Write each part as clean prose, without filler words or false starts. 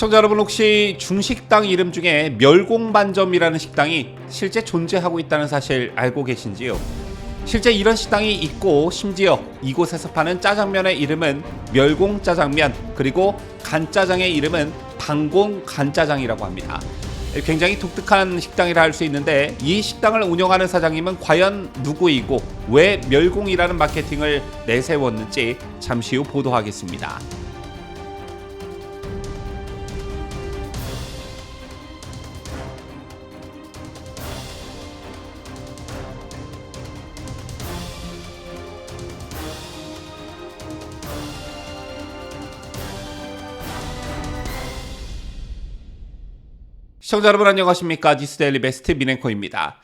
시청자 여러분, 혹시 중식당 이름 중에 멸공반점이라는 식당이 실제 존재하고 있다는 사실 알고 계신지요? 실제 이런 식당이 있고, 심지어 이곳에서 파는 짜장면의 이름은 멸공짜장면, 그리고 간짜장의 이름은 방공간짜장이라고 합니다. 굉장히 독특한 식당이라 할 수 있는데, 이 식당을 운영하는 사장님은 과연 누구이고 왜 멸공이라는 마케팅을 내세웠는지 잠시 후 보도하겠습니다. 시청자 여러분, 안녕하십니까? 뉴스데일리 베스트 민앵커입니다.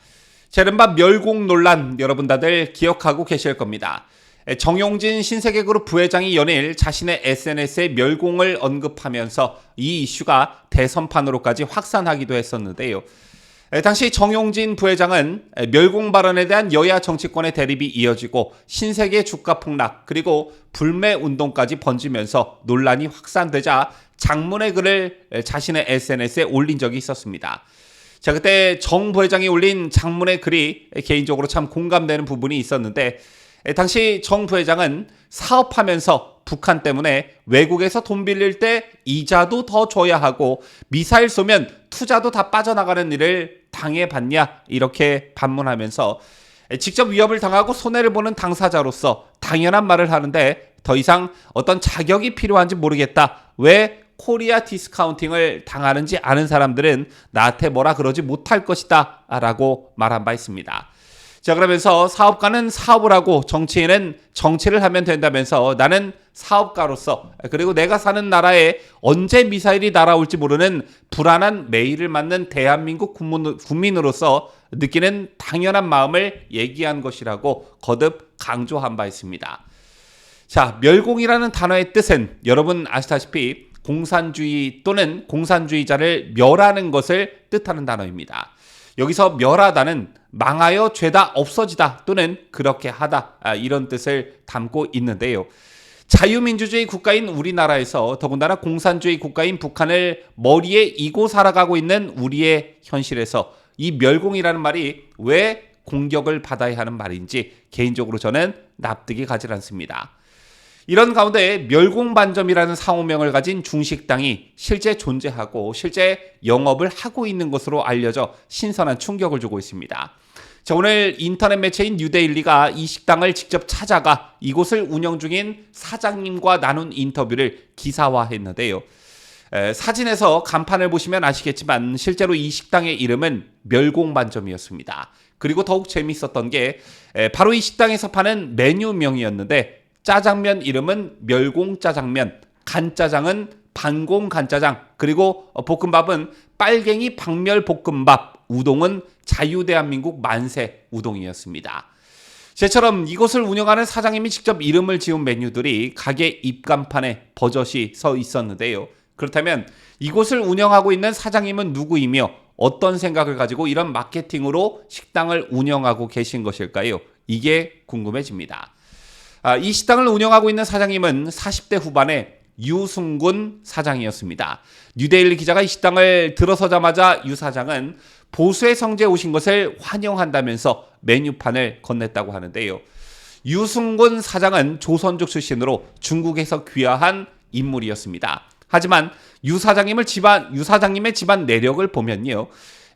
이른바 멸공 논란, 여러분 다들 기억하고 계실 겁니다. 정용진 신세계그룹 부회장이 연일 자신의 SNS에 멸공을 언급하면서 이 이슈가 대선판으로까지 확산하기도 했었는데요. 당시 정용진 부회장은 멸공 발언에 대한 여야 정치권의 대립이 이어지고 신세계 주가 폭락, 그리고 불매 운동까지 번지면서 논란이 확산되자 장문의 글을 자신의 SNS에 올린 적이 있었습니다. 자, 그때 정 부회장이 올린 장문의 글이 개인적으로 참 공감되는 부분이 있었는데, 당시 정 부회장은 사업하면서 북한 때문에 외국에서 돈 빌릴 때 이자도 더 줘야 하고 미사일 쏘면 투자도 다 빠져나가는 일을 당해봤냐, 이렇게 반문하면서 직접 위협을 당하고 손해를 보는 당사자로서 당연한 말을 하는데 더 이상 어떤 자격이 필요한지 모르겠다. 왜 코리아 디스카운팅을 당하는지 아는 사람들은 나한테 뭐라 그러지 못할 것이다 라고 말한 바 있습니다. 자, 그러면서 사업가는 사업을 하고 정치인은 정치를 하면 된다면서, 나는 사업가로서, 그리고 내가 사는 나라에 언제 미사일이 날아올지 모르는 불안한 매일을 맞는 대한민국 국민으로서 느끼는 당연한 마음을 얘기한 것이라고 거듭 강조한 바 있습니다. 자, 멸공이라는 단어의 뜻은 여러분 아시다시피 공산주의 또는 공산주의자를 멸하는 것을 뜻하는 단어입니다. 여기서 멸하다는 망하여 죄다 없어지다 또는 그렇게 하다, 이런 뜻을 담고 있는데요. 자유민주주의 국가인 우리나라에서, 더군다나 공산주의 국가인 북한을 머리에 이고 살아가고 있는 우리의 현실에서 이 멸공이라는 말이 왜 공격을 받아야 하는 말인지 개인적으로 저는 납득이 가지 않습니다. 이런 가운데 멸공반점이라는 상호명을 가진 중식당이 실제 존재하고 실제 영업을 하고 있는 것으로 알려져 신선한 충격을 주고 있습니다. 자, 오늘 인터넷 매체인 뉴데일리가 이 식당을 직접 찾아가 이곳을 운영 중인 사장님과 나눈 인터뷰를 기사화했는데요. 사진에서 간판을 보시면 아시겠지만 실제로 이 식당의 이름은 멸공반점이었습니다. 그리고 더욱 재밌었던 게 바로 이 식당에서 파는 메뉴명이었는데, 짜장면 이름은 멸공짜장면, 간짜장은 방공간짜장, 그리고 볶음밥은 빨갱이 박멸볶음밥, 우동은 자유대한민국 만세 우동이었습니다. 제처럼 이곳을 운영하는 사장님이 직접 이름을 지은 메뉴들이 가게 입간판에 버젓이 서 있었는데요. 그렇다면 이곳을 운영하고 있는 사장님은 누구이며 어떤 생각을 가지고 이런 마케팅으로 식당을 운영하고 계신 것일까요? 이게 궁금해집니다. 이 식당을 운영하고 있는 사장님은 40대 후반의 유승군 사장이었습니다. 뉴데일리 기자가 이 식당을 들어서자마자 유 사장은 보수의 성지에 오신 것을 환영한다면서 메뉴판을 건넸다고 하는데요. 유승군 사장은 조선족 출신으로 중국에서 귀화한 인물이었습니다. 하지만 유 사장님의 집안 내력을 보면요,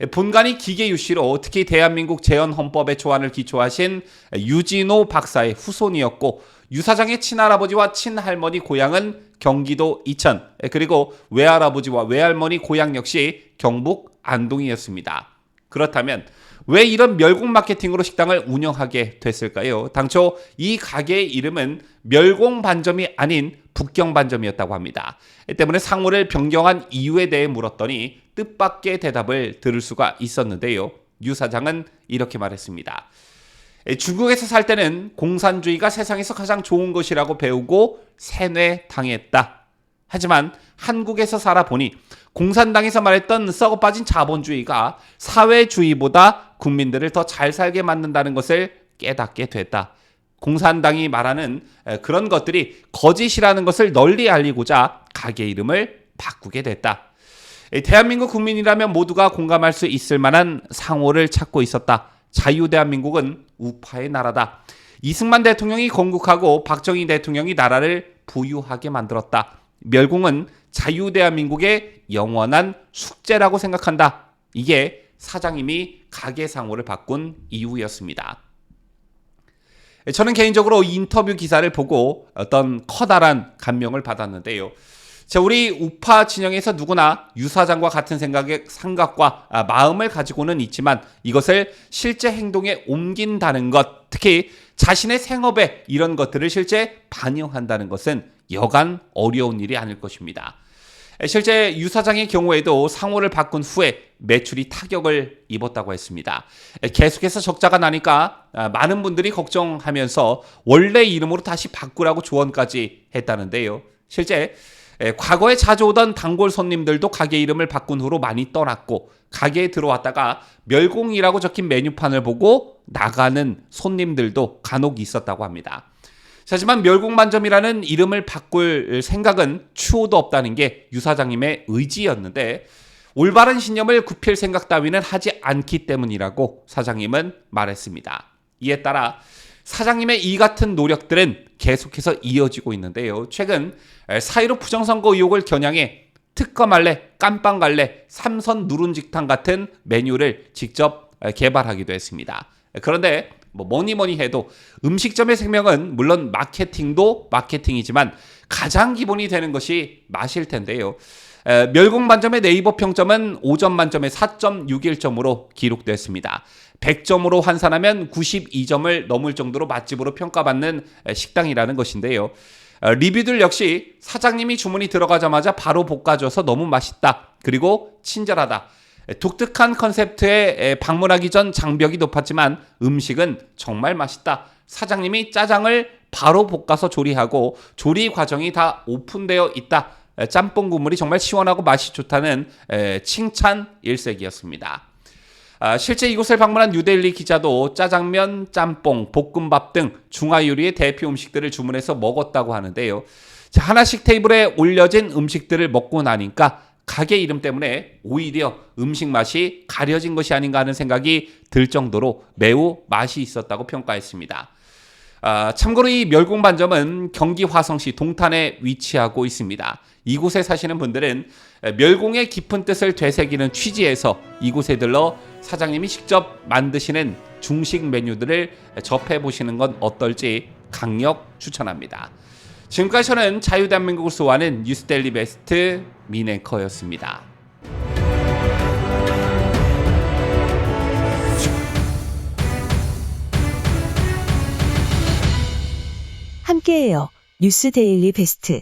본관이 기계유씨로 특히 대한민국 재헌헌법의 초안을 기초하신 유진호 박사의 후손이었고, 유 사장의 친할아버지와 친할머니 고향은 경기도 이천, 그리고 외할아버지와 외할머니 고향 역시 경북 안동이었습니다. 그렇다면 왜 이런 멸공 마케팅으로 식당을 운영하게 됐을까요? 당초 이 가게의 이름은 멸공반점이 아닌 북경반점이었다고 합니다. 때문에 상호를 변경한 이유에 대해 물었더니 뜻밖의 대답을 들을 수가 있었는데요. 유 사장은 이렇게 말했습니다. 중국에서 살 때는 공산주의가 세상에서 가장 좋은 것이라고 배우고 세뇌당했다. 하지만 한국에서 살아보니 공산당에서 말했던 썩어빠진 자본주의가 사회주의보다 국민들을 더 잘 살게 만든다는 것을 깨닫게 됐다. 공산당이 말하는 그런 것들이 거짓이라는 것을 널리 알리고자 가게 이름을 바꾸게 됐다. 대한민국 국민이라면 모두가 공감할 수 있을 만한 상호를 찾고 있었다. 자유대한민국은 우파의 나라다. 이승만 대통령이 건국하고 박정희 대통령이 나라를 부유하게 만들었다. 멸공은 자유대한민국의 영원한 숙제라고 생각한다. 이게 사장님이 가계상호를 바꾼 이유였습니다. 저는 개인적으로 인터뷰 기사를 보고 어떤 커다란 감명을 받았는데요. 우리 우파 진영에서 누구나 유 사장과 같은 생각과 마음을 가지고는 있지만 이것을 실제 행동에 옮긴다는 것, 특히 자신의 생업에 이런 것들을 실제 반영한다는 것은 여간 어려운 일이 아닐 것입니다. 실제 유 사장의 경우에도 상호를 바꾼 후에 매출이 타격을 입었다고 했습니다. 계속해서 적자가 나니까 많은 분들이 걱정하면서 원래 이름으로 다시 바꾸라고 조언까지 했다는데요. 실제 과거에 자주 오던 단골 손님들도 가게 이름을 바꾼 후로 많이 떠났고 가게에 들어왔다가 멸공이라고 적힌 메뉴판을 보고 나가는 손님들도 간혹 있었다고 합니다. 하지만 멸공만점이라는 이름을 바꿀 생각은 추호도 없다는 게 유 사장님의 의지였는데 올바른 신념을 굽힐 생각 따위는 하지 않기 때문이라고 사장님은 말했습니다. 이에 따라 사장님의 이 같은 노력들은 계속해서 이어지고 있는데요. 최근 4.15 부정선거 의혹을 겨냥해 특검할래, 깜빵갈래, 삼선 누룽지탕 같은 메뉴를 직접 개발하기도 했습니다. 그런데 뭐니 해도 음식점의 생명은 물론 마케팅도 마케팅이지만 가장 기본이 되는 것이 맛일 텐데요. 멸공만점의 네이버 평점은 5점 만점에 4.61점으로 기록됐습니다. 100점으로 환산하면 92점을 넘을 정도로 맛집으로 평가받는 식당이라는 것인데요. 리뷰들 역시 사장님이 주문이 들어가자마자 바로 볶아줘서 너무 맛있다. 그리고 친절하다. 독특한 컨셉트에 방문하기 전 장벽이 높았지만 음식은 정말 맛있다. 사장님이 짜장을 바로 볶아서 조리하고 조리 과정이 다 오픈되어 있다. 짬뽕 국물이 정말 시원하고 맛이 좋다는 칭찬 일색이었습니다. 실제 이곳을 방문한 뉴델리 기자도 짜장면, 짬뽕, 볶음밥 등 중화 요리의 대표 음식들을 주문해서 먹었다고 하는데요. 하나씩 테이블에 올려진 음식들을 먹고 나니까 가게 이름 때문에 오히려 음식 맛이 가려진 것이 아닌가 하는 생각이 들 정도로 매우 맛이 있었다고 평가했습니다. 참고로 이 멸공만점은 경기 화성시 동탄에 위치하고 있습니다. 이곳에 사시는 분들은 멸공의 깊은 뜻을 되새기는 취지에서 이곳에 들러 사장님이 직접 만드시는 중식 메뉴들을 접해보시는 건 어떨지 강력 추천합니다. 지금까지 저는 자유대한민국을 수호하는 뉴스데일리 베스트 민앵커였습니다. 함께해요. 뉴스데일리 베스트.